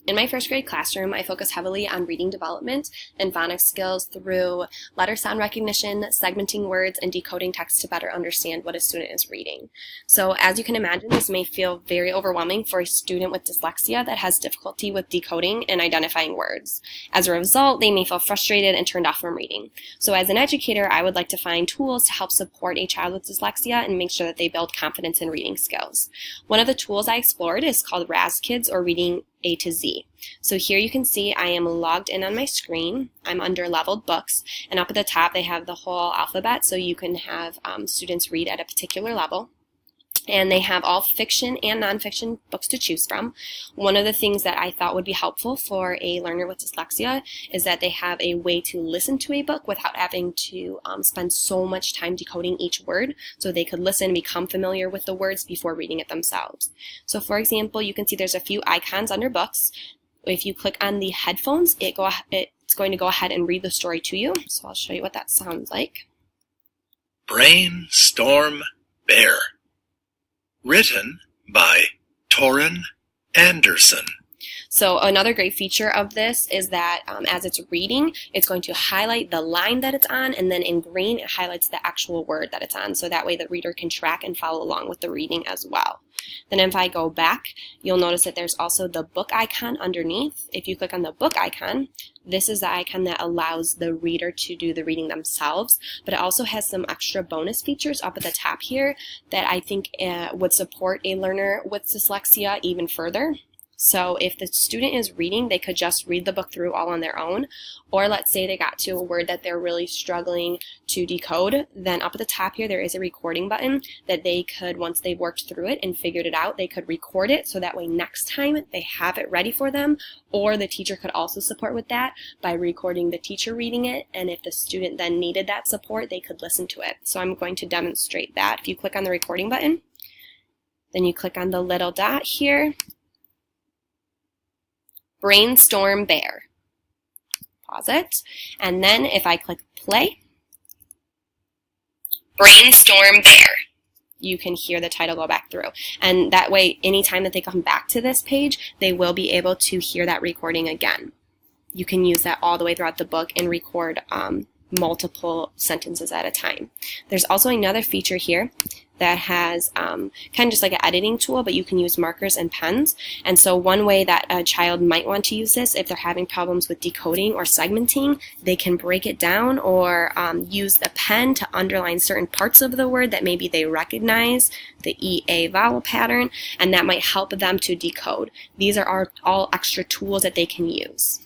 In my first grade classroom, I focus heavily on reading development and phonics skills through letter sound recognition, segmenting words, and decoding text to better understand what a student is reading. So as you can imagine, this may feel very overwhelming for a student with dyslexia that has difficulty with decoding and identifying words. As a result, they may feel frustrated and turned off from reading. So as an educator, I would like to find tools to help support a child with dyslexia and make sure that they build confidence in reading skills. One of the tools I explored is called RazKids, or Reading A to Z. So here you can see I am logged in on my screen. I'm under leveled books, and up at the top they have the whole alphabet, so you can have students read at a particular level. And they have all fiction and nonfiction books to choose from. One of the things that I thought would be helpful for a learner with dyslexia is that they have a way to listen to a book without having to spend so much time decoding each word, so they could listen and become familiar with the words before reading it themselves. So for example, you can see there's a few icons under books. If you click on the headphones, it's going to go ahead and read the story to you. So I'll show you what that sounds like. Brainstorm Bear. Written by Torrin Anderson. So another great feature of this is that as it's reading, it's going to highlight the line that it's on, and then in green it highlights the actual word that it's on, so that way the reader can track and follow along with the reading as well. Then if I go back, you'll notice that there's also the book icon underneath. If you click on the book icon, this is the icon that allows the reader to do the reading themselves, but it also has some extra bonus features up at the top here that I think would support a learner with dyslexia even further. So if the student is reading, they could just read the book through all on their own, or let's say they got to a word that they're really struggling to decode, then up at the top here there is a recording button that they could, once they've worked through it and figured it out, they could record it, so that way next time they have it ready for them, or the teacher could also support with that by recording the teacher reading it, and if the student then needed that support, they could listen to it. So I'm going to demonstrate that. If you click on the recording button, then you click on the little dot here, Brainstorm Bear. Pause it, and then if I click play, Brainstorm Bear, you can hear the title go back through. And that way, anytime that they come back to this page, they will be able to hear that recording again. You can use that all the way throughout the book and record multiple sentences at a time. There's also another feature here that has kind of just like an editing tool, but you can use markers and pens. And so one way that a child might want to use this, if they're having problems with decoding or segmenting, they can break it down or use the pen to underline certain parts of the word that maybe they recognize, the EA vowel pattern, and that might help them to decode. These are all extra tools that they can use.